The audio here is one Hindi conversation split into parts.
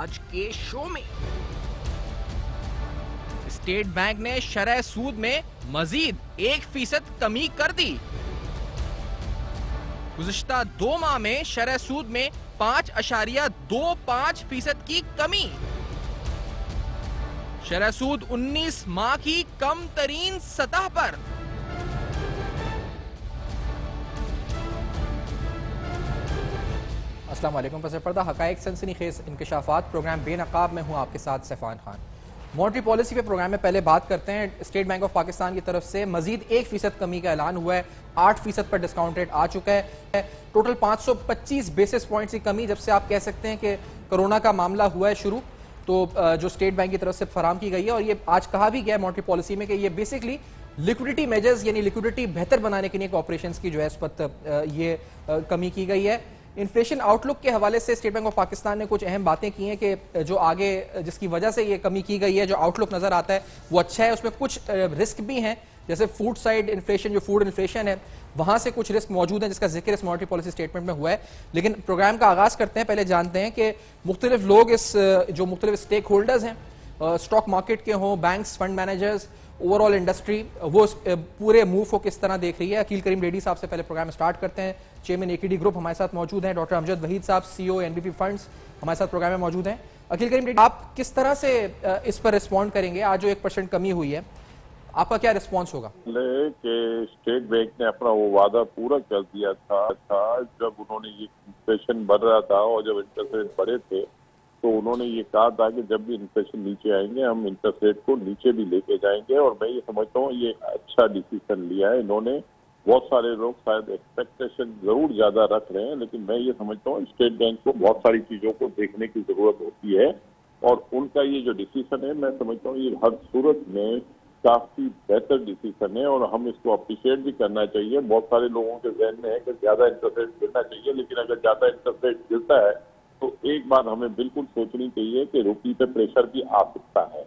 आज के शो में। स्टेट बैंक ने शरह सूद में मजीद 1% कमी कर दी। गुज़िश्ता 2 माह में शरह सूद में 5.25% की कमी। शरह सूद 19 माह की कम तरीन सतह पर। अस्सलाम वालेकुम। पस पर्दा हकायक सनसनीखेज इंकशाफात प्रोग्राम बेनकाब में हूँ आपके साथ सैफान खान। मॉनेटरी पॉलिसी पे प्रोग्राम में पहले बात करते हैं। स्टेट बैंक ऑफ पाकिस्तान की तरफ से मजीद 1% कमी का ऐलान हुआ है। 8% पर डिस्काउंट रेट आ चुका है। टोटल 525 बेसिस पॉइंट्स की कमी, जब से आप कह सकते हैं कि कोरोना का मामला हुआ है शुरू, तो जो स्टेट बैंक की तरफ से फराम की गई है। और ये आज कहा भी गया है मॉनेटरी पॉलिसी में कि ये बेसिकली लिक्विडिटी मेजर्स यानी लिक्विडिटी बेहतर बनाने के लिए ऑपरेशंस की जो है इस पर ये कमी की गई है। इन्फ्लेशन आउटलुक के हवाले से स्टेट बैंक ऑफ पाकिस्तान ने कुछ अहम बातें की हैं कि जो आगे जिसकी वजह से ये कमी की गई है, जो आउटलुक नजर आता है वो अच्छा है। उसमें कुछ रिस्क भी हैं, जैसे फूड साइड इन्फ्लेशन, जो फूड इन्फ्लेशन है वहां से कुछ रिस्क मौजूद है, जिसका जिक्र इस मॉनेटरी पॉलिसी स्टेटमेंट में हुआ है। लेकिन प्रोग्राम का आगाज करते हैं, पहले जानते हैं कि मुख्तलिफ लोग इस जो मुख्तलिफ स्टेक होल्डर्स हैं स्टॉक मार्केट के हों, banks, fund managers, overall industry, वो पूरे मूव को किस तरह देख रही है। अकील करीम रेड्डी साहब से पहले प्रोग्राम स्टार्ट करते हैं। चेयरमैन एकेडी ग्रुप हमारे साथ मौजूद हैं। डॉक्टर अमजद वहीद साहब, सीईओ एनबीपी फंड्स, हमारे साथ प्रोग्राम में मौजूद हैं। अकील करीम रेड्डी, आप किस तरह से इस पर रिस्पॉन्ड करेंगे? आज जो 1% कमी हुई है, आपका क्या रिस्पॉन्स होगा? कि स्टेट बैंक ने अपना वो वादा पूरा कर दिया था जब उन्होंने ये इन्फ्लेशन बढ़ रहा था और जब इंटरेस्ट रेट बढ़े थे, तो उन्होंने ये कहा था कि जब भी इन्फ्लेशन नीचे आएंगे हम इंटरेस्ट रेट को नीचे भी लेके जाएंगे। और मैं ये समझता हूँ ये अच्छा डिसीजन लिया है इन्होंने। बहुत सारे लोग शायद एक्सपेक्टेशन जरूर ज्यादा रख रहे हैं, लेकिन मैं ये समझता हूँ स्टेट बैंक को बहुत सारी चीजों को देखने की जरूरत होती है। और उनका ये जो डिसीजन है, मैं समझता हूँ ये हर सूरत में काफी बेहतर डिसीजन है और हम इसको अप्रिशिएट भी करना चाहिए। बहुत सारे लोगों के जहन में है कि ज्यादा इंटरेस्ट रेट गिरना चाहिए, लेकिन अगर ज्यादा इंटरेस्ट रेट गिरता है तो एक बात हमें बिल्कुल सोचनी चाहिए कि रुपये पे प्रेशर भी आ सकता है,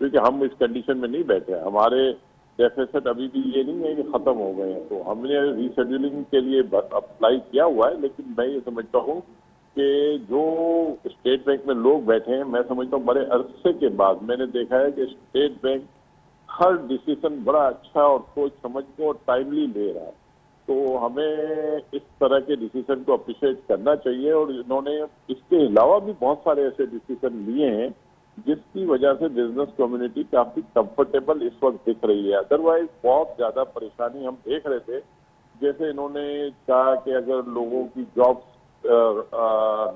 क्योंकि हम इस कंडीशन में नहीं बैठे। हमारे डेफिसिट अभी भी ये नहीं है कि खत्म हो गए हैं, तो हमने रीशेड्यूलिंग के लिए अप्लाई किया हुआ है। लेकिन मैं ये समझता हूँ कि जो स्टेट बैंक में लोग बैठे हैं, मैं समझता हूँ बड़े अरसे के बाद मैंने देखा है कि स्टेट बैंक हर डिसीजन बड़ा अच्छा और सोच समझ को और टाइमली ले रहा है। तो हमें इस तरह के डिसीजन को अप्रिशिएट करना चाहिए। और इन्होंने इसके अलावा भी बहुत सारे ऐसे डिसीजन लिए हैं जिसकी वजह से बिजनेस कम्युनिटी काफी कंफर्टेबल इस वक्त दिख रही है। अदरवाइज बहुत ज्यादा परेशानी हम देख रहे थे। जैसे इन्होंने कहा कि अगर लोगों की जॉब्स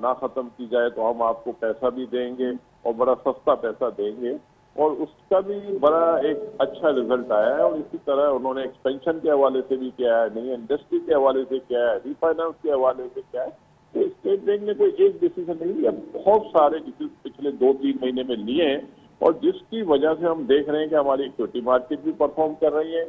ना खत्म की जाए तो हम आपको पैसा भी देंगे और बड़ा सस्ता पैसा देंगे, और उसका भी बड़ा एक अच्छा रिजल्ट आया है। और इसी तरह उन्होंने एक्सपेंशन के हवाले से भी किया है, नई इंडस्ट्री के हवाले से किया है, रिफाइनेंस के हवाले से किया है। तो स्टेट बैंक ने कोई एक डिसीजन नहीं लिया, बहुत सारे डिसीजन पिछले 2-3 महीने में लिए हैं, और जिसकी वजह से हम देख रहे हैं कि हमारी इक्विटी मार्केट भी परफॉर्म कर रही है,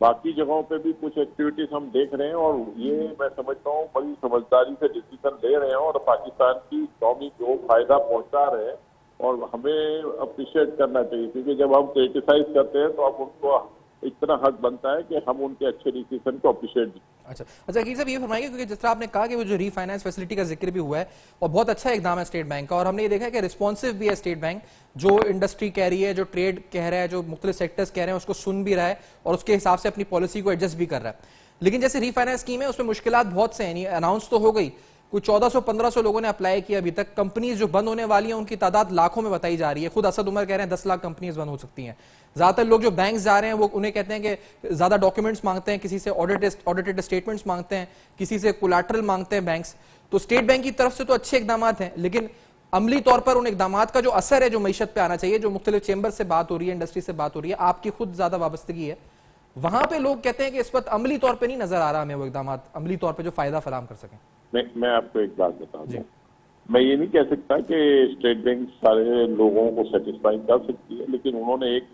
बाकी जगहों पे भी कुछ एक्टिविटीज हम देख रहे हैं। और ये मैं समझता हूँ बड़ी समझदारी से डिसीजन ले रहे हैं और पाकिस्तान की इकॉनमी को फायदा पहुंचा रहे हैं, और हमें अप्रिशिएट करना चाहिए। क्योंकि जब हम क्रिटिसाइज करते हैं तो अब उनको इतना हक बनता है कि हम उनके अच्छे डिसीजन को अप्रिशिएट। अच्छा अकील साहब, ये फरमाइए, क्योंकि जिस तरह आपने कहा कि वो जो रीफाइनेंस फैसिलिटी का जिक्र भी हुआ है और बहुत अच्छा इकदाम है स्टेट बैंक का, और हमने ये देखा है कि रिस्पॉन्सिव भी है स्टेट बैंक। जो इंडस्ट्री कह रही है, जो ट्रेड कह रहा है, जो मुख्तलिफ सेक्टर्स कह रहे हैं, उसको सुन भी रहा है और उसके हिसाब से अपनी पॉलिसी को एडजस्ट भी कर रहा है। लेकिन जैसे रीफाइनेंस स्कीम है उसमें मुश्किलात बहुत से हैं। अनाउंस तो हो गई, कुछ 1400-1500 लोगों ने अप्लाई किया अभी तक। कंपनीज जो बंद होने वाली हैं उनकी तादाद लाखों में बताई जा रही है। खुद असद उमर कह रहे हैं 10 लाख कंपनीज बंद हो सकती हैं। ज्यादातर लोग जो बैंक्स जा रहे हैं वो उन्हें कहते हैं कि ज्यादा डॉक्यूमेंट्स मांगते हैं, किसी से ऑडिटेड स्टेटमेंट्स मांगते हैं, किसी से कोलैटरल मांगते हैं बैंक्स। तो स्टेट बैंक की तरफ से तो अच्छे इकदाम हैं, लेकिन अमली तौर पर उन इकदाम का जो असर है, जो मईशत पे आना चाहिए, जो मुख्तलिफ चेंबर से बात हो रही है, इंडस्ट्री से बात हो रही है, आपकी खुद ज्यादा वाबस्तगी है, वहां पे लोग कहते हैं कि इस वक्त अमली तौर पर नहीं नजर आ रहा हमें वो इकदाम अमली तौर पर जो फायदा फराम कर सकें। मैं आपको एक बात बता दूं, मैं ये नहीं कह सकता कि स्टेट बैंक सारे लोगों को सेटिस्फाई कर सकती है, लेकिन उन्होंने एक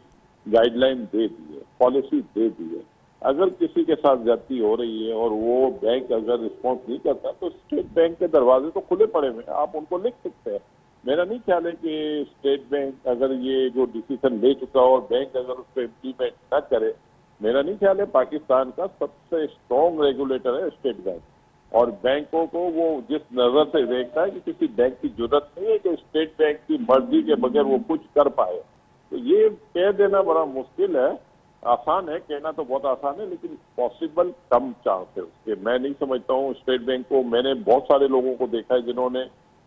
गाइडलाइन दे दी है, पॉलिसी दे दी है। अगर किसी के साथ ज्यादती हो रही है और वो बैंक अगर रिस्पॉन्स नहीं करता तो स्टेट बैंक के दरवाजे तो खुले पड़े हुए हैं, आप उनको लिख सकते हैं। मेरा नहीं ख्याल है कि स्टेट बैंक अगर ये जो डिसीजन ले चुका और बैंक अगर उस पर इम्प्लीमेंट न करे, मेरा नहीं ख्याल है। पाकिस्तान का सबसे स्ट्रॉन्ग रेगुलेटर है स्टेट बैंक, और बैंकों को वो जिस नजर से देखता है कि किसी बैंक की जरूरत नहीं है कि स्टेट बैंक की मर्जी के बगैर वो कुछ कर पाए, तो ये कह देना बड़ा मुश्किल है। आसान है कहना, तो बहुत आसान है, लेकिन पॉसिबल कम चांस है उसके। मैं नहीं समझता हूँ स्टेट बैंक को। मैंने बहुत सारे लोगों को देखा है जिन्होंने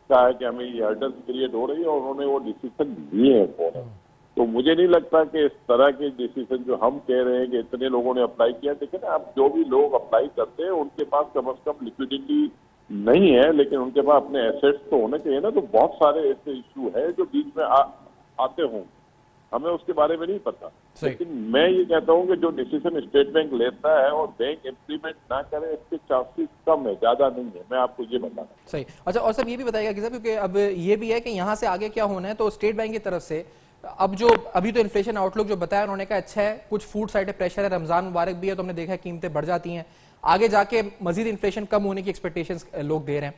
कहा है कि हमें ये हर्डल्स क्रिएट हो रही है और उन्होंने वो डिसीजन लिए हैं फौरन। तो मुझे नहीं लगता कि इस तरह के डिसीजन जो हम कह रहे हैं कि इतने लोगों ने अप्लाई किया, लेकिन अब जो भी लोग अप्लाई करते हैं उनके पास कम से कम लिक्विडिटी नहीं है, लेकिन उनके पास अपने एसेट्स तो होने चाहिए ना। तो बहुत सारे ऐसे इशू है जो बीच में आते हों, हमें उसके बारे में नहीं पता। लेकिन मैं ये कहता हूं कि जो डिसीजन स्टेट बैंक लेता है और बैंक इम्प्लीमेंट ना करे, इसके चांसेस कम है, ज्यादा नहीं है। मैं आपको ये बताना। सही। अच्छा, और सब ये भी बताइएगा कि साहब, क्योंकि अब ये भी है कि यहाँ से आगे क्या होना है, तो स्टेट बैंक की तरफ से अब जो अभी तो इन्फ्लेशन आउटलुक जो बताया उन्होंने कहा अच्छा है, कुछ फूड साइड प्रेशर है, रमजान मुबारक भी है, तो हमने देखा है कीमतें बढ़ जाती हैं, आगे जाके मजीद इन्फ्लेशन कम होने की एक्सपेक्टेशंस लोग दे रहे हैं,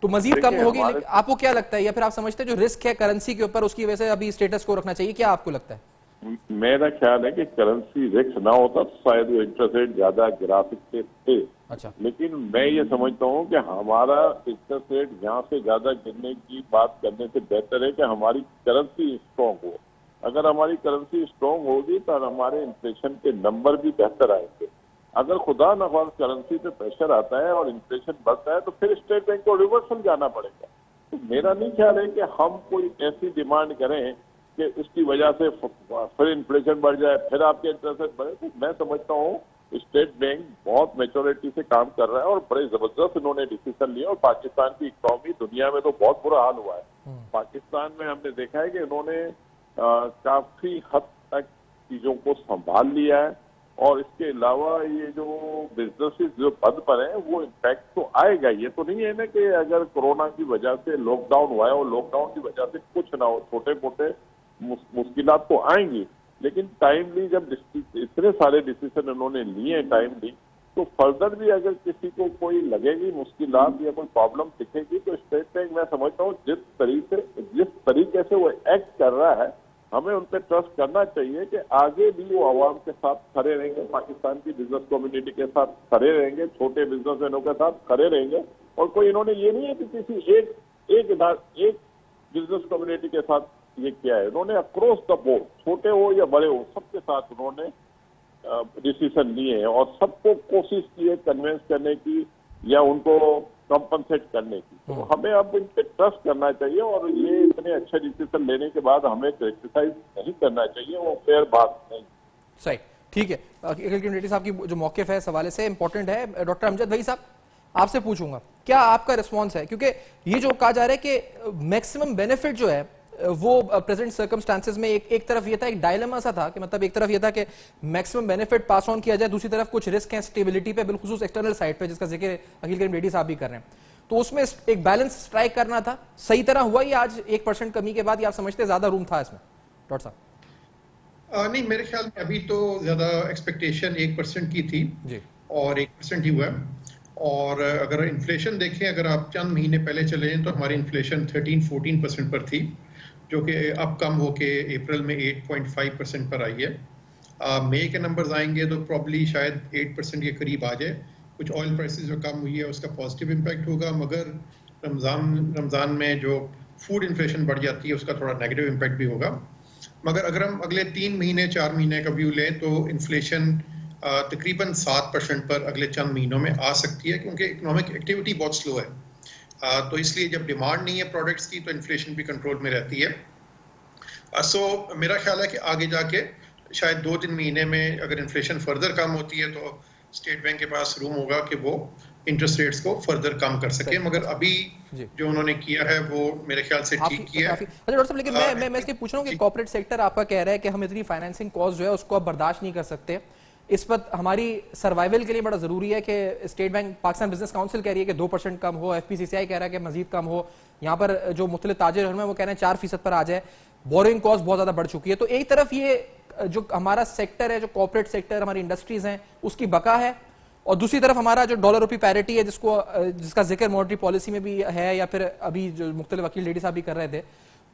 तो मजीद कम होगी। आपको क्या लगता है, या फिर आप समझते हैं जो रिस्क है करेंसी के ऊपर उसकी वजह से अभी स्टेटस को रखना चाहिए, क्या आपको लगता है? मेरा ख्याल है कि करेंसी रिस्क ना होता तो शायद वो इंटरेस्ट रेट ज्यादा गिरा सकते थे। अच्छा। लेकिन मैं ये समझता हूँ कि हमारा इंटरेस्ट रेट यहाँ से ज्यादा गिरने की बात करने से बेहतर है कि हमारी करेंसी स्ट्रॉन्ग हो। अगर हमारी करेंसी स्ट्रॉन्ग होगी तो हमारे इन्फ्लेशन के नंबर भी बेहतर आएंगे। अगर खुदा न खास करेंसी पे प्रेशर आता है और इन्फ्लेशन बढ़ता है तो फिर स्टेट बैंक को रिवर्सल जाना पड़ेगा। तो मेरा नहीं ख्याल है कि हम कोई ऐसी डिमांड करें कि उसकी वजह से फिर इन्फ्लेशन बढ़ जाए, फिर आपके इंटरेस्ट रेट बढ़े। तो मैं समझता हूँ स्टेट बैंक बहुत मैच्योरिटी से काम कर रहा है और बड़े जबरदस्त इन्होंने डिसीजन लिया। और पाकिस्तान की इकोनॉमी दुनिया में तो बहुत बुरा हाल हुआ है। पाकिस्तान में हमने देखा है कि इन्होंने काफी हद तक चीजों को संभाल लिया है। और इसके अलावा ये जो बिजनेसेस जो बंद पर है वो इम्पैक्ट तो आएगा। ये तो नहीं है ना कि अगर कोरोना की वजह से लॉकडाउन हुआ है और लॉकडाउन की वजह से कुछ ना हो, छोटे मोटे मुश्किलात तो आएंगी, लेकिन टाइमली जब इतने सारे डिसीजन उन्होंने लिए हैं टाइमली, तो फर्दर भी अगर किसी को कोई लगेगी मुश्किलात या कोई प्रॉब्लम दिखेगी तो स्टेट बैंक मैं समझता हूँ जिस तरीके से वो एक्ट कर रहा है हमें उन पर ट्रस्ट करना चाहिए कि आगे भी वो आवाम के साथ खड़े रहेंगे, पाकिस्तान की बिजनेस कम्युनिटी के साथ खड़े रहेंगे, छोटे बिजनेसमैनों के साथ खड़े रहेंगे। और कोई इन्होंने ये नहीं है कि किसी एक बिजनेस कम्युनिटी के साथ ये किया है। उन्होंने अक्रॉस द बोर्ड, छोटे हो या बड़े हो, सबके साथ उन्होंने डिसीजन लिए हैं और सबको कोशिश की है कन्विंस करने की या उनको कंपनसेट करने की। तो हमें अब इन पे ट्रस्ट करना चाहिए और ये इतने अच्छे डिसीजन लेने के बाद हमें क्रिटिसाइज नहीं करना चाहिए, वो फेयर बात नहीं। सही, ठीक है। अखिल साहब की जो मौक़िफ़ है इस हवाले से इंपॉर्टेंट है। डॉक्टर अमजद भाई साहब, आपसे पूछूंगा क्या आपका रिस्पॉन्स है, क्योंकि ये जो कहा जा रहा है कि मैक्सिमम बेनिफिट जो है वो प्रेजेंट सर्कमस्टांसेस में एक तरफ ये था, एक डायलेमा सा था कि मतलब एक तरफ ये था कि मैक्सिमम बेनिफिट पास ऑन किया जाए, दूसरी तरफ कुछ रिस्क हैं स्टेबिलिटी पे, बिलखुसूस एक्सटर्नल साइड पे, जिसका जिक्र अखिल करीम रेड्डी साहब भी कर रहे हैं। तो उसमें एक बैलेंस स्ट्राइक करना था, सही तरह हुआ ही आज 1% कमी के बाद, या आप समझते ज्यादा रूम था इसमें डॉक्टर साहब? नहीं, मेरे ख्याल में अभी तो ज्यादा एक्सपेक्टेशन 1% की थी जी, और 1% ही हुआ। और अगर इन्फ्लेशन देखें, अगर आप चंद महीने पहले चले जाएं तो हमारी इन्फ्लेशन 13-14% पर थी, जो कि अब कम होके अप्रैल में 8.5% पर आई है। मई के नंबर्स आएंगे तो प्रॉब्ली शायद 8% के करीब आ जाए। कुछ ऑयल प्राइसेस जो कम हुई है उसका पॉजिटिव इम्पैक्ट होगा, मगर रमज़ान में जो फूड इन्फ्लेशन बढ़ जाती है उसका थोड़ा नेगेटिव इम्पैक्ट भी होगा। मगर अगर हम अगले 3 महीने 4 महीने का व्यू लें तो इन्फ्लेशन तकरीबन 7% पर अगले चंद महीनों में आ सकती है, क्योंकि इकोनॉमिक एक्टिविटी बहुत स्लो है। तो इसलिए जब डिमांड नहीं है प्रोडक्ट्स की तो इन्फ्लेशन भी कंट्रोल में रहती है। सो मेरा ख्याल है कि आगे जाके शायद 2-3 महीने में अगर इन्फ्लेशन फर्दर कम होती है तो स्टेट बैंक के पास रूम होगा कि वो इंटरेस्ट रेट्स को फर्दर कम कर सके। मगर अभी जो उन्होंने किया है वो मेरे ख्याल से ठीक किया है। अच्छा डॉक्टर साहब, लेकिन मैं इसलिए पूछ रहा हूँ कि कॉर्पोरेट सेक्टर आपका कह रहा है कि हम इतनी फाइनेंसिंग कॉस्ट जो है उसको अब बर्दाश्त नहीं कर सकते, इस पर हमारी सर्वाइवल के लिए बड़ा जरूरी है कि state bank, Pakistan business council कह रही है कि 2% कम हो, FPCCI कह रहा है कि मजीद कम हो, यहाँ पर जो मुख्तलिफ ताजिर हैं वो कह रहे हैं 4% पर आ जाए, बोरिंग कॉस्ट बहुत ज्यादा बढ़ चुकी है। तो एक तरफ ये जो हमारा सेक्टर है, जो कॉर्पोरेट सेक्टर, हमारी इंडस्ट्रीज हैं, उसकी बका है, और दूसरी तरफ हमारा जो डॉलर रुपी पैरिटी है जिसका जिक्र मॉनेटरी पॉलिसी में भी है, या फिर अभी जो मुख्तलिफ वकील लेडी साहब भी कर रहे थे,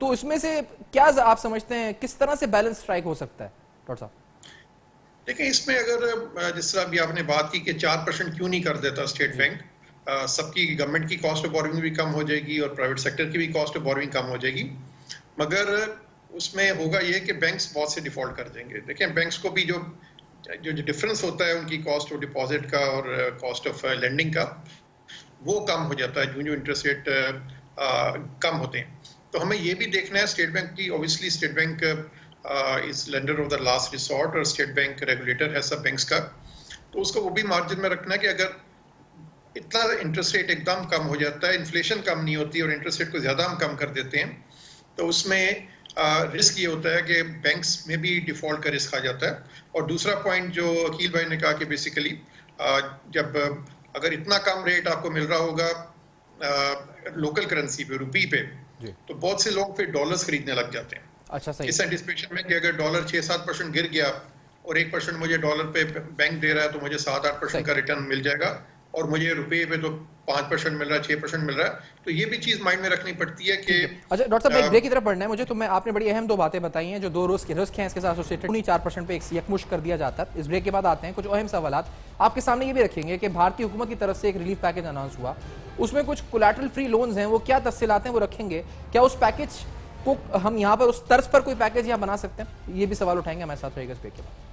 तो इसमें से क्या आप समझते हैं किस तरह से बैलेंस स्ट्राइक हो सकता है डॉक्टर साहब? देखिए, इसमें अगर जिस तरह अभी आपने बात की कि 4% क्यों नहीं कर देता स्टेट बैंक, सबकी गवर्नमेंट की कॉस्ट ऑफ बोरोइंग भी कम हो जाएगी और प्राइवेट सेक्टर की भी कॉस्ट ऑफ बोरोइंग कम हो जाएगी, मगर उसमें होगा ये कि बैंक्स बहुत से डिफॉल्ट कर देंगे। देखें, बैंक्स को भी जो डिफरेंस होता है उनकी कॉस्ट ऑफ डिपॉजिट का और कॉस्ट ऑफ लेंडिंग का, वो कम हो जाता है जो इंटरेस्ट रेट कम होते हैं। तो हमें ये भी देखना है, स्टेट बैंक की, obviously state bank is lender of the last resort और स्टेट बैंक रेगुलेटर है सब बैंक्स का, तो उसको वो भी मार्जिन में रखना है कि अगर इतना इंटरेस्ट रेट एकदम कम हो जाता है, इन्फ्लेशन कम नहीं होती और इंटरेस्ट रेट को ज्यादा हम कम कर देते हैं, तो उसमें रिस्क ये होता है कि बैंक्स में भी डिफॉल्ट का रिस्क आ जाता है। और दूसरा पॉइंट जो अकील भाई ने कहा कि बेसिकली जब अगर इतना कम रेट आपको मिल रहा होगा लोकल करेंसी पे, रुपी पे, तो बहुत से लोग फिर डॉलर्स खरीदने लग जाते हैं। अच्छा, सही। इस एंटिसिपेशन में कि अगर डॉलर 6-7% गिर गया और 1% मुझे डॉलर पे बैंक दे रहा है तो मुझे 7-8% का रिटर्न मिल जाएगा, और मुझे रुपए पे तो 5% मिल रहा है, 6% मिल रहा है, तो ये भी चीज माइंड में रखनी पड़ती है कि अच्छा डॉक्टर साहब, एक ब्रेक की तरफ बढ़ना है मुझे, तो मैं आपने बड़ी अहम दो बातें बताई हैं जो दो रिस्क हैं इसके साथ एसोसिएटेड, उन्हीं 4% पे यकमुश्त कर दिया जाता है। इस ब्रेक के बाद आते हैं कुछ अहम सवालात आपके सामने ये भी रखेंगे कि भारतीय हुकूमत की तरफ से एक रिलीफ पैकेज अनाउंस हुआ, उसमें कुछ कोलैटरल फ्री लोन्स हैं, वो क्या तफसीलात हैं वो रखेंगे, क्या उस पैकेज को हम यहाँ पर उस तर्ज पर कोई पैकेज यहाँ बना सकते हैं, ये भी सवाल उठाएंगे हमारे साथ रहेगा इस ब्रेक के बाद।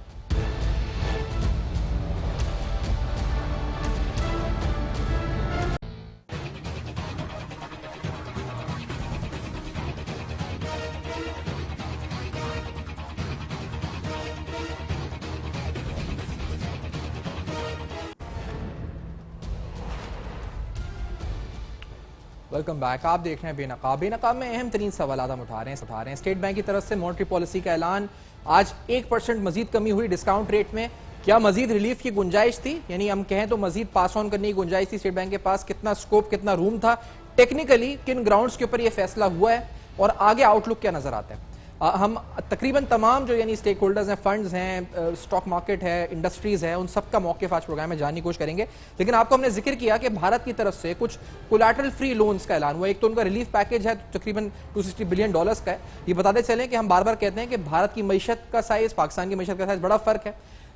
Welcome back. आप देख रहे हैं बेनकाब। बेनकाब में अहम तरीन सवाल हम उठा रहे हैं। स्टेट बैंक की तरफ से मॉनेटरी पॉलिसी का ऐलान, आज 1% मजीद कमी हुई डिस्काउंट रेट में, क्या मजीद रिलीफ की गुंजाइश थी, यानी हम कहें तो मजीद पास ऑन करने की गुंजाइश थी स्टेट बैंक के पास, कितना स्कोप, कितना रूम था, टेक्निकली किन ग्राउंड्स के ऊपर यह फैसला हुआ है और आगे आउटलुक क्या नजर आता है। हम तकरीबन तमाम जो यानी स्टेक होल्डर्स हैं, फंड्स हैं, स्टॉक मार्केट है, इंडस्ट्रीज है, उन सब का मौके आज प्रोग्राम में जानने की कोशिश करेंगे। लेकिन आपको हमने जिक्र किया कि भारत की तरफ से कुछ कोलैटरल फ्री लोन्स का ऐलान हुआ। एक तो उनका रिलीफ पैकेज है तकरीबन $260 बिलियन का है। ये बताते चलें कि हम बार बार कहते हैं कि भारत की मईशत का साइज, पाकिस्तान की मईशत का साइज बड़ा फर्क है,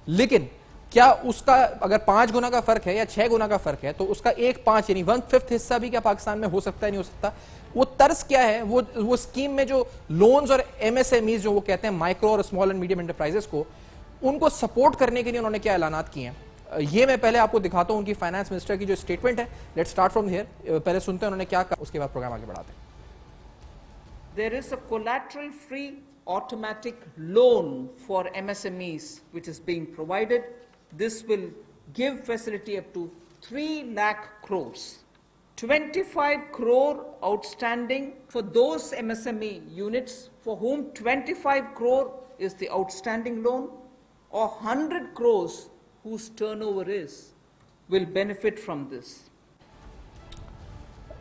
लेकिन क्या उसका अगर 5 गुना का फर्क है या 6 गुना का फर्क है तो उसका 1/5 यानी 1/5 हिस्सा भी क्या पाकिस्तान में हो सकता है, नहीं हो सकता। वो तर्ज क्या है, वो स्कीम में जो लोन्स और एमएसएमईज जो वो कहते हैं माइक्रो और स्मॉल एंड मीडियम एंटरप्राइजेस को, उनको सपोर्ट करने के लिए उन्होंने क्या ऐलानात किए हैं, ये मैं पहले आपको दिखाता हूं उनकी फाइनेंस मिनिस्टर की जो स्टेटमेंट है। लेट्स स्टार्ट फ्रॉम हियर, पहले सुनते हैं उन्होंने क्या कहा, उसके बाद प्रोग्राम आगे बढ़ाते हैं। There is a collateral free automatic loan for MSMEs which is being provided. This will give facility up to 3 lakh crores. 25 crore outstanding for those MSME units for whom 25 crore is the outstanding loan, or 100 crores whose turnover will benefit from this.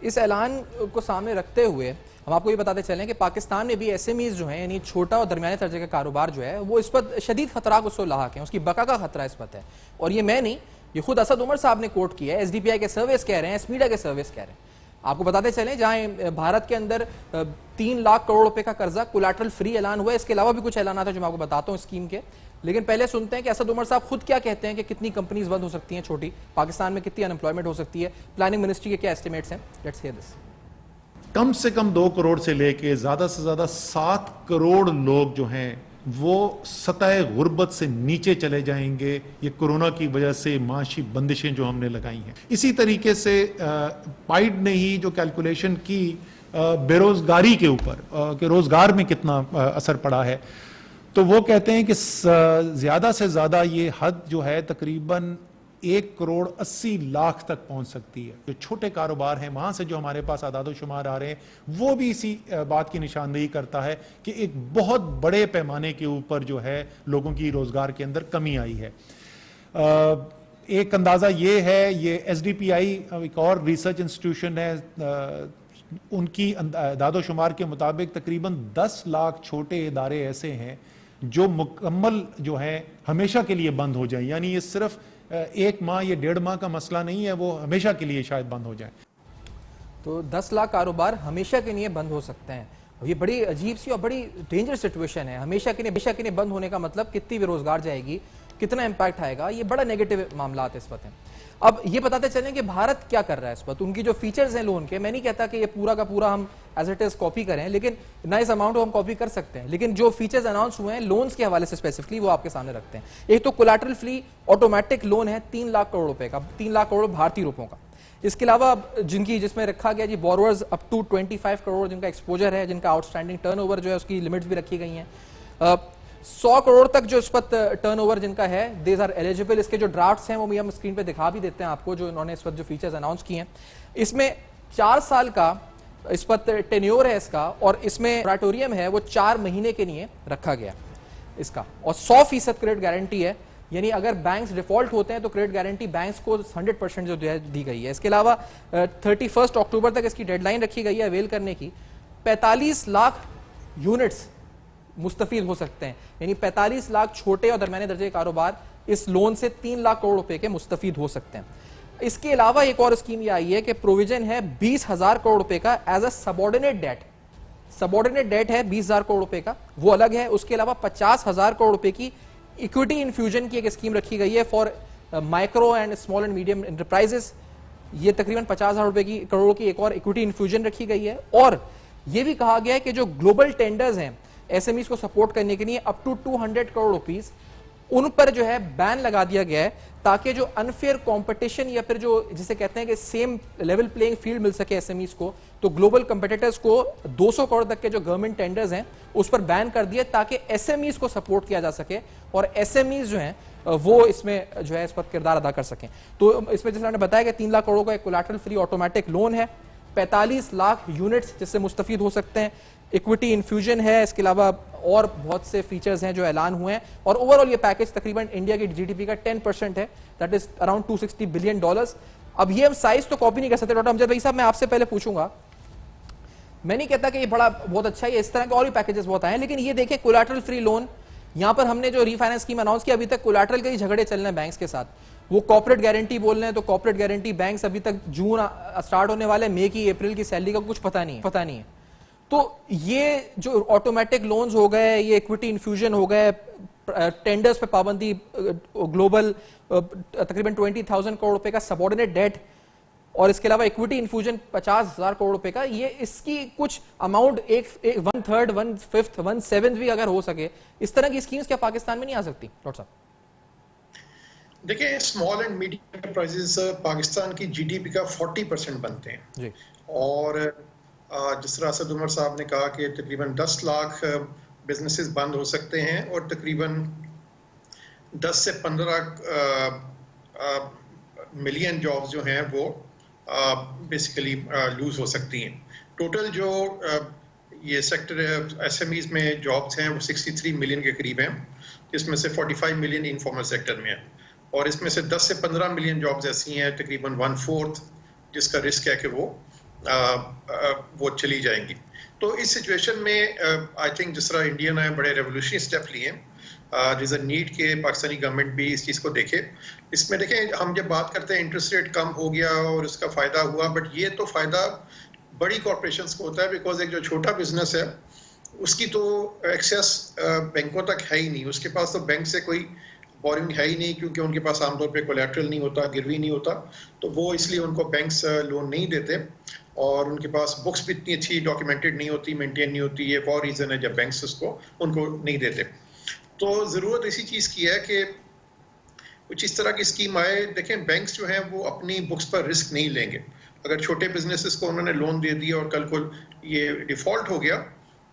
इस ऐलान को सामने रखते हुए हम आपको ये बताते चलें कि पाकिस्तान में भी एसएमईज जो हैं, यानी छोटा और दरमियाने दर्जे का कारोबार जो है, वो इस पर शदीद खतरा को लाहक है, उसकी बका का खतरा इस पर है। और ये मैं नहीं, ये खुद असद उमर साहब ने कोट किया है, एसडीपीआई के सर्वेस कह रहे हैं, एसमीडिया के सर्वेस कह रहे हैं। आपको बताते चलें जहां भारत के अंदर 3 लाख करोड़ रुपए का कर्जा कोलैटरल फ्री ऐलान हुआ है, इसके अलावा भी कुछ ऐलान था जो मैं आपको बताता हूं स्कीम के। लेकिन पहले सुनते हैं कि असद उमर साहब खुद क्या कहते हैं कि कितनी कंपनीज बंद हो सकती हैं छोटी, पाकिस्तान में कितनी अनएम्प्लॉयमेंट हो सकती है, प्लानिंग मिनिस्ट्री के क्या एस्टिमेट्स हैं। Let's hear this. कम से कम 2 करोड़ से लेके ज्यादा से ज्यादा 7 करोड़ लोग जो हैं वो सतह गुर्बत से नीचे चले जाएंगे, ये कोरोना की वजह से माशी बंदिशें जो हमने लगाई हैं। इसी तरीके से पाइड ने ही जो कैलकुलेशन की बेरोजगारी के ऊपर कि रोजगार में कितना असर पड़ा है, तो वो कहते हैं कि ज्यादा से ज्यादा ये हद जो है तकरीबन 1 करोड़ 80 लाख तक पहुंच सकती है। जो छोटे कारोबार हैं, वहां से जो हमारे पास आदाद शुमार आ रहे हैं, वो भी इसी बात की निशानदेही करता है कि एक बहुत बड़े पैमाने के ऊपर जो है लोगों की रोजगार के अंदर कमी आई है। एक अंदाजा ये है, ये एसडीपीआई एक और रिसर्च इंस्टीट्यूशन है, उनकी आदाद शुमार के मुताबिक तकरीबन 10 लाख छोटे इदारे ऐसे हैं जो मुकम्मल जो है हमेशा के लिए बंद हो जाए, यानी ये सिर्फ 1 माह या 1.5 माह का मसला नहीं है, वो हमेशा के लिए शायद बंद हो जाए। तो 10 लाख कारोबार हमेशा के लिए बंद हो सकते हैं। ये बड़ी अजीब सी और बड़ी डेंजरस सिचुएशन है। हमेशा के लिए बंद होने का मतलब कितनी बेरोजगार जाएगी, कितना इंपैक्ट आएगा, ये बड़ा नेगेटिव मामला इस वक्त है। अब ये बताते चलें कि भारत क्या कर रहा है इस वक्त, उनकी जो फीचर्स हैं लोन के, मैं नहीं कहता कि ये पूरा का पूरा हम एज इट इज कॉपी करें, लेकिन नाइस अमाउंट हम कॉपी कर सकते हैं, लेकिन जो फीचर्स अनाउंस हुए हैं लोन्स के हवाले से स्पेसिफिकली वो आपके सामने रखते हैं। एक तो कोलैटरल फ्री ऑटोमेटिक लोन है 3 लाख करोड़ रुपए का, 3 लाख करोड़ भारतीय रुपयों का। इसके अलावा जिसमें रखा गया जी बोरोवर्स अप टू 25 करोड़ जिनका एक्सपोजर है, जिनका आउटस्टैंडिंग टर्नओवर जो है उसकी लिमिट्स भी रखी गई हैं। 100 करोड़ तक जो इस वक्त टर्नओवर जिनका है देज आर एलिजिबल। इसके जो ड्राफ्ट्स हैं वो हम स्क्रीन पे दिखा भी देते हैं आपको, जो इन्होंने इस वक्त जो फीचर्स अनाउंस किए हैं। इसमें 4 साल का इस वक्त टेन्योर है इसका, और इसमें मोरेटोरियम है वो 4 महीने के लिए रखा गया इसका, और 100% क्रेडिट गारंटी है, यानी अगर बैंक्स डिफॉल्ट होते हैं तो क्रेडिट गारंटी बैंक्स को 100% जो दी गई है। इसके अलावा 31 अक्टूबर तक इसकी डेडलाइन रखी गई है अवेल करने की। 45 लाख यूनिट्स मुस्तफीद हो सकते हैं, यानी 45 लाख छोटे और दरमियाने दर्जे के कारोबार इस लोन से 3 लाख करोड़ रुपए के मुस्तफीद हो सकते हैं। इसके अलावा एक और स्कीम ये आई है कि प्रोविजन है 20,000 करोड़ रुपए का as a subordinate debt. Subordinate debt है 20,000 करोड़ रुपए का, वो अलग है। उसके अलावा 50,000 करोड़ रुपए की इक्विटी इन्फ्यूजन की एक स्कीम रखी गई है for micro and small and medium enterprises. ये तकरीबन 50,000 रुपए की करोड़ की एक और इक्विटी इन्फ्यूजन रखी गई है। और यह भी कहा गया है कि जो ग्लोबल टेंडर्स हैं एसएमईज को सपोर्ट करने के लिए अप टू 200 करोड़ रुपीस, उन पर जो है बैन लगा दिया गया है, ताकि जो अनफेयर कंपटीशन या फिर जो जिसे कहते हैं कि सेम लेवल प्लेइंग फील्ड मिल सके एसएमईज को, तो ग्लोबल कंपटीटर्स को 200 करोड़ तक के जो गवर्नमेंट टेंडर्स हैं उस पर बैन कर दिया, ताकि एसएमईज को सपोर्ट किया जा सके और एसएमईज जो हैं वो इसमें जो है इस पर किरदार अदा कर सकें। तो इसमें जैसे मैंने बताया कि 3 लाख करोड़ का एक कोलैटरल फ्री ऑटोमेटिक लोन है, 45 लाख यूनिट्स जिससे मुस्तफीद हो सकते हैं, इक्विटी इन्फ्यूजन है, इसके अलावा और बहुत से फीचर्स हैं जो ऐलान हुए हैं। और ओवरऑल ये पैकेज तकरीबन इंडिया की जीडीपी का 10% है, दैट इज अराउंड $260 बिलियन। अब ये हम साइज तो कॉपी नहीं कर सकते। डॉक्टर अमजद भाई साहब, मैं आपसे पहले पूछूंगा, मैं नहीं कहता कि ये बड़ा बहुत अच्छा है, इस तरह के और भी पैकेजेस बहुत आए हैं, लेकिन ये देखें कोलैटरल फ्री लोन, यहां पर हमने जो रीफाइनेंस स्कीम अनाउंस किया, अभी तक कोलैटरल के ही झगड़े चल रहे हैं बैंक्स के साथ। वो कॉर्पोरेट गारंटी बोल रहे हैं, तो कॉर्पोरेट गारंटी बैंक्स अभी तक जून स्टार्ट होने वाले, मई की अप्रैल की सैलरी का कुछ पता नहीं है। तो ये जो ऑटोमेटिक लोन्स हो गए, ये इक्विटी इन्फ्यूजन हो गए, टेंडर्स पे पाबंदी, ग्लोबल तकरीबन 20,000 करोड़ रुपए का सबऑर्डिनेट डेट, और इसके अलावा इक्विटी इन्फ्यूजन 50,000 करोड़ रुपए का, ये इसकी कुछ अमाउंट 1/3, 1/5, 1/7 भी अगर हो सके, इस तरह की स्कीम्स क्या पाकिस्तान में नहीं आ सकती? डॉक्टर साहब देखिए, small and medium enterprises Pakistan की जीडीपी का 40% बनते हैं जी। और जिस तरह असद उमर साहब ने कहा कि तकरीबन 10 लाख बिजनेसेस बंद हो सकते हैं और तकरीबन 10 से 15 मिलियन जॉब्स जो हैं वो बेसिकली लूज हो सकती हैं। टोटल जो ये सेक्टर एसएमईज में जॉब्स हैं वो 63 मिलियन के करीब हैं, जिसमें से 45 मिलियन इनफॉर्मल सेक्टर में है, और इसमें से 10 से 15 मिलियन जॉब्स ऐसी हैं, तकरीबन 1/4 जिसका रिस्क है कि वो चली जाएंगी। तो इस सिचुएशन में आई थिंक जिस तरह इंडिया ने बड़े रेवोल्यूशनरी स्टेप लिए, there's a need कि पाकिस्तानी गवर्नमेंट भी इस चीज़ को देखे। इसमें देखें, हम जब बात करते हैं इंटरेस्ट रेट कम हो गया और इसका फ़ायदा हुआ, बट ये तो फ़ायदा बड़ी कॉर्पोरेशंस को होता है, बिकॉज एक जो छोटा बिजनेस है उसकी तो एक्सेस बैंकों तक है ही नहीं, उसके पास तो बैंक से कोई बोरिंग है ही नहीं, क्योंकि उनके पास आमतौर पे कोलैटरल नहीं होता, गिरवी नहीं होता, तो वो इसलिए उनको बैंक्स लोन नहीं देते, और उनके पास बुक्स भी इतनी अच्छी डॉक्यूमेंटेड नहीं होती, मेंटेन नहीं होती। ये एक और रीज़न है जब बैंक्स उनको नहीं देते। तो ज़रूरत इसी चीज़ की है कि कुछ इस तरह की स्कीम आए। देखें, बैंक्स जो हैं वो अपनी बुक्स पर रिस्क नहीं लेंगे। अगर छोटे बिजनेसेस को उन्होंने लोन दे दिया और कल को ये डिफ़ॉल्ट हो गया,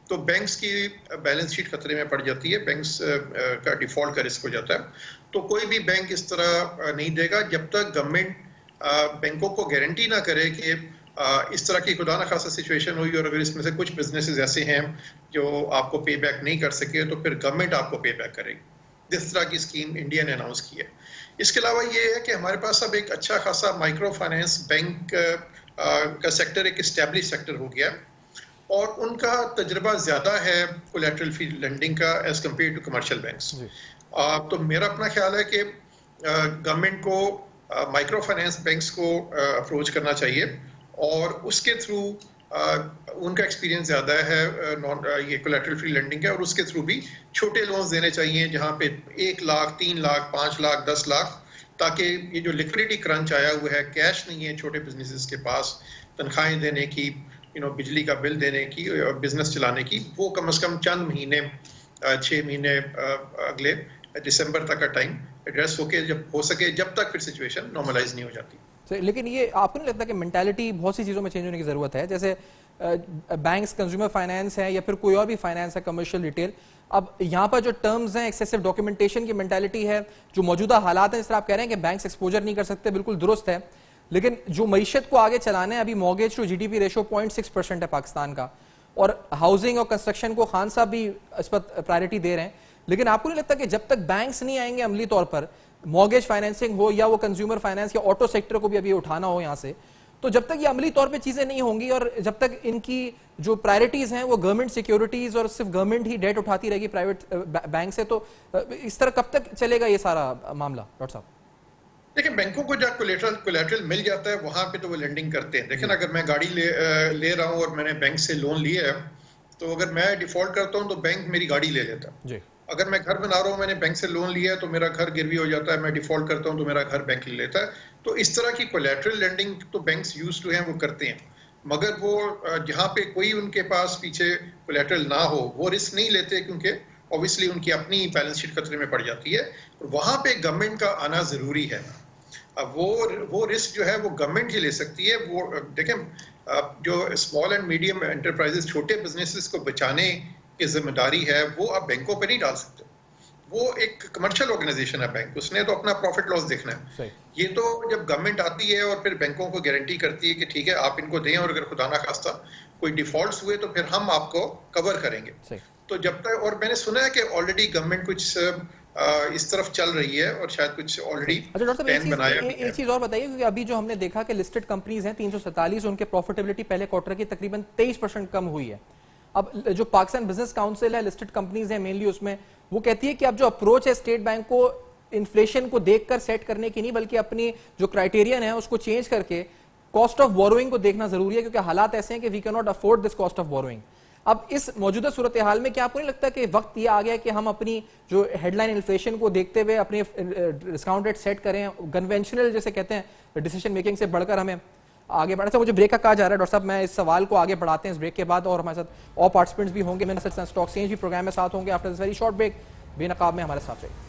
तो बैंक्स की बैलेंस शीट खतरे में पड़ जाती है, बैंक्स का डिफ़ॉल्ट का रिस्क हो जाता है। तो कोई भी बैंक इस तरह नहीं देगा जब तक गवर्नमेंट बैंकों को गारंटी ना करे कि इस तरह की खुदा न खासा सिचुएशन हुई और अगर इसमें से कुछ बिजनेसेस ऐसे हैं जो आपको पे बैक नहीं कर सके, तो फिर गवर्नमेंट आपको पे बैक करेगी। जिस तरह की स्कीम इंडिया ने अनाउंस की है। इसके अलावा ये है कि हमारे पास अब एक अच्छा खासा माइक्रो फाइनेंस बैंक का सेक्टर एक इस्टेब्लिश सेक्टर हो गया, और उनका तजर्बा ज़्यादा है कोलैटरल फ्री लेंडिंग का as compare to commercial banks. तो मेरा अपना ख्याल है कि गवर्नमेंट को माइक्रो फाइनेंस बैंक्स को अप्रोच करना चाहिए और उसके थ्रू उनका एक्सपीरियंस ज़्यादा है ये कोलैटरल फ्री लेंडिंग का, और उसके थ्रू भी छोटे लोन्स देने चाहिए जहाँ पे 1 लाख, 3 लाख, 5 लाख, 10 लाख, ताकि ये जो लिक्विडिटी क्रंच आया हुआ है, कैश नहीं है छोटे बिजनेसेस के पास तनख्वाहें देने की, बिजली का बिल देने की और बिजनेस चलाने की, वो कम से कम चंद महीने 6 महीने अगले दिसंबर तक का टाइम एड्रेस होके जब हो सके, जब तक फिर सिचुएशन नॉर्मलाइज नहीं हो जाती। लेकिन ये आपको नहीं लगता कि मेंटालिटी बहुत सी चीज़ों में चेंज होने की ज़रूरत है? जैसे बैंक्स, कंज्यूमर फाइनेंस है या फिर कोई और भी फाइनेंस है, कमर्शियल रिटेल, अब यहाँ पर जो टर्म्स हैं, एक्सेसिव डॉक्यूमेंटेशन की मेंटालिटी है, जो मौजूदा हालात हैं, जिस तरह आप कह रहे हैं कि बैंक्स एक्सपोजर नहीं कर सकते, बिल्कुल दुरुस्त है, लेकिन जो मईशत को आगे चलाना है, अभी मॉर्गेज टू जीडीपी रेशो 0.6% है पाकिस्तान का, और हाउसिंग और कंस्ट्रक्शन को खान साहब भी इस पर प्रायोरिटी दे रहे हैं, लेकिन आपको नहीं लगता कि जब तक बैंक्स नहीं आएंगे अमली तौर पर, मॉर्गेज फाइनेंसिंग हो या वो कंज्यूमर फाइनेंस या ऑटो सेक्टर को भी अभी उठाना हो यहाँ से, तो जब तक ये अमली तौर पे चीजें नहीं होंगी और जब तक इनकी जो प्रायोरिटीज हैं वो गवर्नमेंट सिक्योरिटीज और सिर्फ गवर्नमेंट ही डेट उठाती रहेगी प्राइवेट बैंक से, तो इस तरह कब तक चलेगा ये सारा मामला? डॉक्टर साहब देखिए, बैंकों को जब कोलेटरल मिल जाता है वहां पे तो वो लेंडिंग करते हैं। देखिए ना, अगर मैं गाड़ी ले रहा हूँ और मैंने बैंक से लोन लिया है, तो अगर मैं डिफॉल्ट करता हूँ तो बैंक मेरी गाड़ी ले लेता है। अगर मैं घर बना रहा हूँ, मैंने बैंक से लोन लिया है, तो मेरा घर गिरवी हो जाता है, मैं डिफॉल्ट करता हूँ तो मेरा घर बैंक ले लेता है। तो इस तरह की कोलैटरल लेंडिंग तो बैंक्स यूज्ड टू हैं, वो करते हैं, मगर वो जहाँ पे कोई उनके पास पीछे कोलैटरल ना हो वो रिस्क नहीं लेते, क्योंकि ऑब्वियसली उनकी अपनी बैलेंस शीट खतरे में पड़ जाती है। और वहाँ पे गवर्नमेंट का आना जरूरी है। अब वो रिस्क जो है वो गवर्नमेंट ही ले सकती है। वो देखें, जो स्मॉल एंड मीडियम एंटरप्राइजेस, छोटे बिजनेसेस को बचाने की जिम्मेदारी है, वो आप बैंकों पे नहीं डाल सकते। वो एक कमर्शियल ऑर्गेनाइजेशन है बैंक, उसने तो अपना प्रॉफिट लॉस देखना है। ये तो जब गवर्नमेंट आती है और फिर बैंकों को गारंटी करती है कि ठीक है आप इनको दें, और अगर खुदा ना खास्ता कोई डिफॉल्ट्स हुए तो फिर हम आपको कवर करेंगे। तो जब तक, और मैंने सुना है कि ऑलरेडी गवर्नमेंट कुछ इस तरफ चल रही है और शायद कुछ ऑलरेडी प्लान बनाया है। एक चीज और बताइए, क्योंकि अभी जो हमने देखा कि लिस्टेड कंपनीज हैं 347, उनके प्रॉफिटेबिलिटी पहले क्वार्टर की तकरीबन 23% कम हुई है। अब जो पाकिस्तान बिजनेस काउंसिल है, लिस्टेड कंपनीज है मेनली, उसमें वो कहती है कि अब जो अप्रोच है स्टेट बैंक को इन्फ्लेशन को देखकर सेट करने की नहीं, बल्कि अपनी जो क्राइटेरियन है उसको चेंज करके कॉस्ट ऑफ बोरोइंग को देखना जरूरी है, क्योंकि हालात ऐसे हैं कि we can not afford this cost of borrowing. अब इस मौजूदा सूरत हाल में क्या आपको नहीं लगता कि वक्त ये आ गया कि हम अपनी जो हेडलाइन इन्फ्लेशन को देखते हुए अपने डिस्काउंट रेट सेट करें, कन्वेंशनल जैसे कहते हैं डिसीजन मेकिंग से बढ़कर हमें आगे बढ़ना चाहिए? मुझे ब्रेक का कहा जा रहा है डॉक्टर साहब, मैं इस सवाल को आगे बढ़ाते हैं इस ब्रेक के बाद, और हमारे साथ और पार्टिसिपेंट्स भी होंगे, मेरे साथ स्टॉक एक्सचेंज भी प्रोग्राम में साथ होंगे। After this very short break बेनकाब में हमारे साथ रहिए।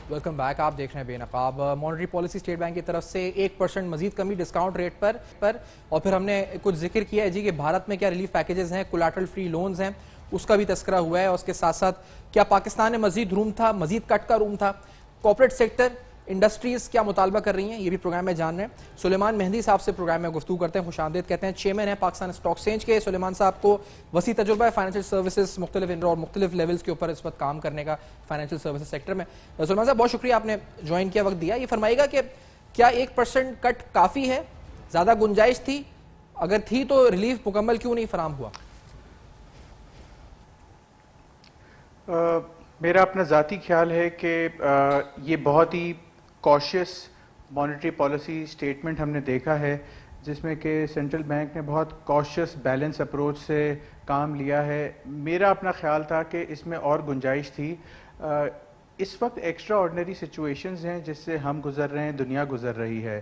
Welcome back. आप देख रहे हैं बेनकाब। मॉनेटरी पॉलिसी स्टेट बैंक की तरफ से 1% मजीद कमी डिस्काउंट रेट पर और फिर हमने कुछ जिक्र किया है जी कि भारत में क्या रिलीफ पैकेजेस हैं, कोलैटरल फ्री लोन्स हैं, उसका भी तस्करा हुआ है। और उसके साथ साथ क्या पाकिस्तान में मजीद रूम था, मजीद कट का रूम था, कॉर्पोरेट सेक्टर, इंडस्ट्रीज क्या मुतालबा कर रही हैं, ये भी प्रोग्राम में जान रहे हैं। सुलेमान मेहंदी साहब से प्रोग्राम में गुफ्तगू करते हैं, खुशामदीद कहते हैं। चेयरमैन है पाकिस्तान स्टॉक एक्सचेंज के। सुलेमान साहब को वसी तजुर्बा है फाइनेंशियल सर्विसेज मुख्तलिफ और मुख्तलिफ लेवल्स के ऊपर इस वक्त काम करने का फाइनेंशियल सर्विसेज सेक्टर में। सुलेमान साहब बहुत शुक्रिया, आपने ज्वाइन किया, वक्त दिया। ये फरमाइएगा कि क्या 1% कट काफ़ी है, ज़्यादा गुंजाइश थी? अगर थी तो रिलीफ मुकम्मल क्यों नहीं फराम हुआ? मेरा अपना ज़ाती ख्याल है कि ये बहुत ही कॉशियस मॉनेटरी पॉलिसी स्टेटमेंट हमने देखा है, जिसमें कि सेंट्रल बैंक ने बहुत कॉशियस बैलेंस अप्रोच से काम लिया है। मेरा अपना ख्याल था कि इसमें और गुंजाइश थी। इस वक्त एक्स्ट्रा ऑर्डिनरी सिचुएशंस हैं जिससे हम गुजर रहे हैं, दुनिया गुजर रही है।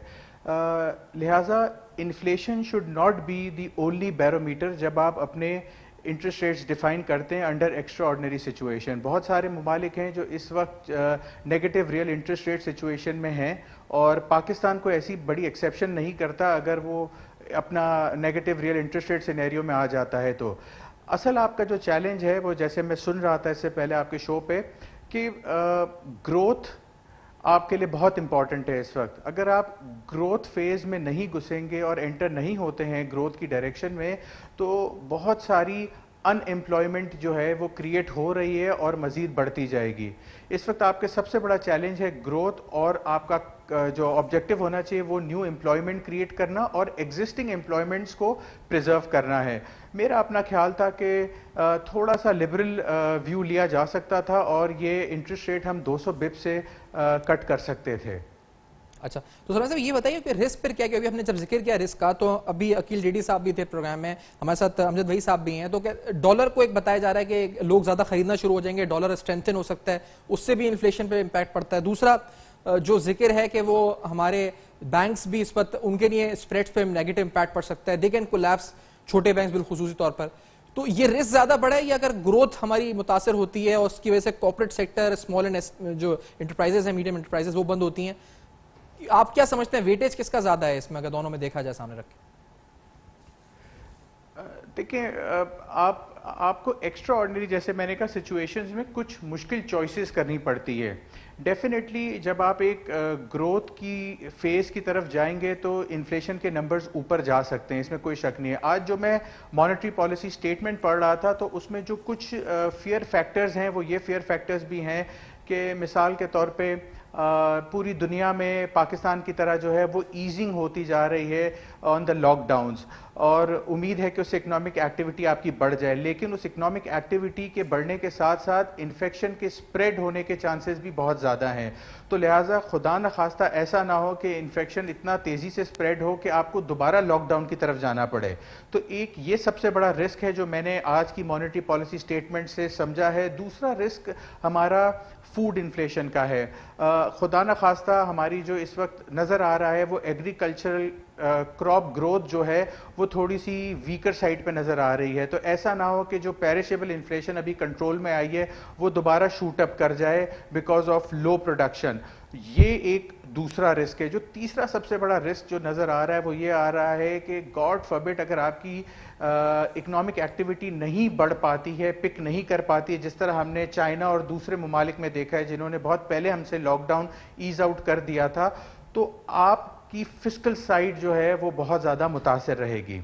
लिहाजा inflation should not be the only barometer जब आप अपने इंटरेस्ट रेट्स डिफाइन करते हैं अंडर एक्स्ट्रा ऑर्डिनरी सिचुएशन। बहुत सारे ममालिक हैं जो इस वक्त negative real interest rate situation में हैं, और पाकिस्तान को ऐसी बड़ी एक्सेप्शन नहीं करता अगर वो अपना negative real interest rate scenario में आ जाता है। तो असल आपका जो चैलेंज है वो, जैसे मैं सुन रहा था इससे पहले आपके शो पे, कि ग्रोथ आपके लिए बहुत इंपॉर्टेंट है इस वक्त। अगर आप ग्रोथ फेज में नहीं घुसेंगे और एंटर नहीं होते हैं ग्रोथ की डायरेक्शन में, तो बहुत सारी अनएम्प्लॉयमेंट जो है वो क्रिएट हो रही है और मजीद बढ़ती जाएगी। इस वक्त आपके सबसे बड़ा चैलेंज है ग्रोथ, और आपका जो ऑब्जेक्टिव होना चाहिए वो न्यू एम्प्लॉयमेंट क्रिएट करना और एग्जिस्टिंग एम्प्लॉयमेंट्स को प्रिजर्व करना है। मेरा अपना ख्याल था कि थोड़ा सा लिबरल व्यू लिया जा सकता था और ये इंटरेस्ट रेट हम 200 बिप से कट कर सकते थे। अच्छा, तो सर ये बताइए कि रिस्क पर क्या क्या, अभी हमने जब जिक्र किया रिस्क का, तो अभी अकील डेडी साहब भी थे प्रोग्राम में, हमारे साथ अमजद भाई साहब भी हैं, तो क्या डॉलर को एक बताया जा रहा है कि लोग ज्यादा खरीदना शुरू हो जाएंगे, डॉलर स्ट्रेंथन हो सकता है, उससे भी इन्फ्लेशन पे इम्पैक्ट पड़ता है। दूसरा जो जिक्र है कि वो हमारे बैंक्स भी इस वक्त उनके लिए स्प्रेड्स पे नेगेटिव इम्पैक्ट पड़ सकता है, दे कैन कोलैप्स, छोटे बैंक बिलखुसूसी तौर पर। तो ये रिस्क ज्यादा बड़ा है, या अगर ग्रोथ हमारी मुतासर होती है और उसकी वजह से कॉर्पोरेट सेक्टर, स्मॉल एंड जो इंटरप्राइजेस है, मीडियम इंटरप्राइजेस, वो बंद होती हैं, आप क्या समझते हैं वेटेज किसका ज्यादा है इसमें, अगर दोनों में देखा जाए सामने रख के? देखिए, आपको एक्स्ट्रा ऑर्डिनरी, जैसे मैंने कहा, सिचुएशंस में कुछ मुश्किल चॉइसेस करनी पड़ती है। डेफिनेटली जब आप एक ग्रोथ की फेज की तरफ जाएंगे तो इन्फ्लेशन के नंबर्स ऊपर जा सकते हैं, इसमें कोई शक नहीं है। आज जो मैं मॉनेटरी पॉलिसी स्टेटमेंट पढ़ रहा था तो उसमें जो कुछ फियर फैक्टर्स हैं वो ये फियर फैक्टर्स भी हैं कि मिसाल के तौर पे पूरी दुनिया में पाकिस्तान की तरह जो है वो ईजिंग होती जा रही है ऑन द लॉकडाउन्स, और उम्मीद है कि उससे इकोनॉमिक एक्टिविटी आपकी बढ़ जाए, लेकिन उस इकोनॉमिक एक्टिविटी के बढ़ने के साथ साथ इन्फेक्शन के स्प्रेड होने के चांसेस भी बहुत ज़्यादा हैं। तो लिहाजा खुदा न खास्ता ऐसा ना हो कि इन्फेक्शन इतना तेज़ी से स्प्रेड हो कि आपको दोबारा लॉकडाउन की तरफ जाना पड़े। तो एक ये सबसे बड़ा रिस्क है जो मैंने आज की मॉनेटरी पॉलिसी स्टेटमेंट से समझा है। दूसरा रिस्क हमारा फूड इन्फ्लेशन का है। खुदा न खास्ता हमारी जो इस वक्त नज़र आ रहा है वो एग्रीकल्चरल क्रॉप ग्रोथ जो है वो थोड़ी सी वीकर साइड पे नज़र आ रही है। तो ऐसा ना हो कि जो पेरिशेबल इन्फ्लेशन अभी कंट्रोल में आई है वो दोबारा शूट अप कर जाए बिकॉज ऑफ लो प्रोडक्शन। ये एक दूसरा रिस्क है। जो तीसरा सबसे बड़ा रिस्क जो नज़र आ रहा है वो ये आ रहा है कि गॉड फॉरबिड अगर आपकी इकोनॉमिक एक्टिविटी नहीं बढ़ पाती है, पिक नहीं कर पाती है, जिस तरह हमने चाइना और दूसरे ममालिक में देखा है जिन्होंने बहुत पहले हमसे लॉकडाउन ईज आउट कर दिया था, तो आपकी फिस्कल साइड जो है वो बहुत ज़्यादा मुतासर रहेगी।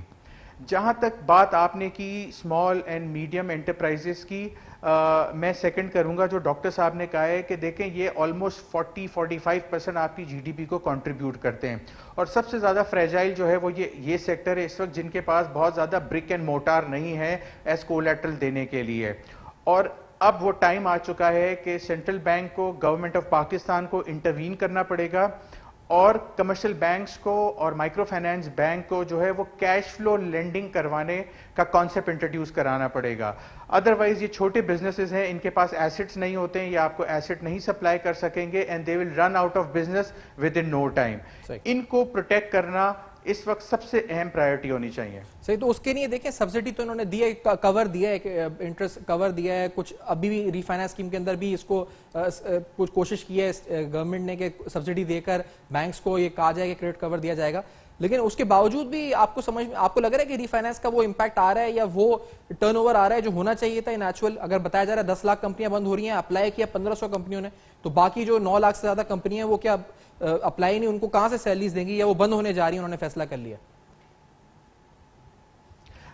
जहाँ तक बात आपने की स्मॉल एंड मीडियम एंटरप्राइजेस की, मैं सेकंड करूंगा जो डॉक्टर साहब ने कहा है कि देखें ये ऑलमोस्ट 40-45% आपकी जीडीपी को कंट्रीब्यूट करते हैं, और सबसे ज़्यादा फ्रेजाइल जो है वो ये सेक्टर है इस वक्त जिनके पास बहुत ज़्यादा ब्रिक एंड मोटार नहीं है एज कोलैटरल देने के लिए। और अब वो टाइम आ चुका है कि सेंट्रल बैंक को, गवर्नमेंट ऑफ पाकिस्तान को इंटरवीन करना पड़ेगा और कमर्शियल बैंक्स को और माइक्रो फाइनेंस बैंक को जो है वो कैश फ्लो लेंडिंग करवाने का कॉन्सेप्ट इंट्रोड्यूस कराना पड़ेगा। अदरवाइज ये छोटे बिजनेसेस हैं, इनके पास एसेट्स नहीं होते हैं या आपको एसेट नहीं सप्लाई कर सकेंगे and they will run out of business within no time. इनको प्रोटेक्ट करना इस वक्त सबसे अहम प्रायोरिटी होनी चाहिए। सही, तो उसके लिए देखें सब्सिडी तो इन्होंने दी है, कवर दिया है, इंटरेस्ट कवर दिया है, कुछ अभी भी रीफाइनेंस स्कीम के अंदर भी इसको कुछ कोशिश की है गवर्नमेंट ने कि सब्सिडी देकर बैंक्स को ये कहा जाए कि क्रेडिट कवर दिया जाएगा, लेकिन उसके बावजूद भी आपको लग रहा है कि रीफाइनेंस का वो इम्पैक्ट आ रहा है या वो टर्नओवर आ रहा है जो होना चाहिए था नेचुरल? अगर बताया जा रहा है 10 लाख कंपनियां बंद हो रही हैं, अप्लाई किया 1500 कंपनियों ने, तो बाकी जो 9 लाख से ज्यादा कंपनियां वो क्या अप्लाई नहीं, उनको कहां से सैलरीज देंगी या वो बंद होने जा रही है, उन्होंने फैसला कर लिया?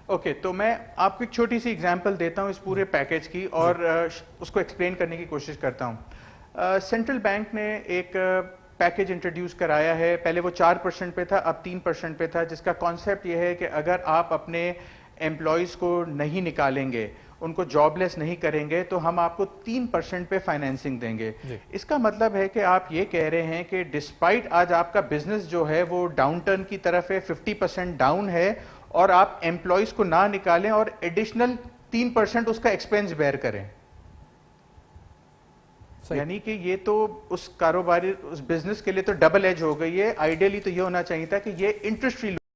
ओके, तो मैं आपको एक छोटी सी एग्जांपल देता हूं इस पूरे पैकेज की और उसको एक्सप्लेन करने की कोशिश करता हूं। सेंट्रल बैंक ने एक पैकेज इंट्रोड्यूस कराया है, पहले वो 4% पे था, अब 3% पे था, जिसका कॉन्सेप्ट ये है कि अगर आप अपने एम्प्लॉयज़ को नहीं निकालेंगे, उनको जॉबलेस नहीं करेंगे, तो हम आपको 3% पे फाइनेंसिंग देंगे। इसका मतलब है कि आप ये कह रहे हैं कि डिस्पाइट आज आपका बिजनेस जो है वो डाउन टर्न की तरफ है, 50% डाउन है, और आप एम्प्लॉयज को ना निकालें और एडिशनल 3% उसका एक्सपेंस बेयर करें। यानी कि ये तो उस कारोबारी, उस बिजनेस के लिए तो डबल एज हो गई है। आइडियली तो ये होना चाहिए था कि ये इंटरेस्ट फ्री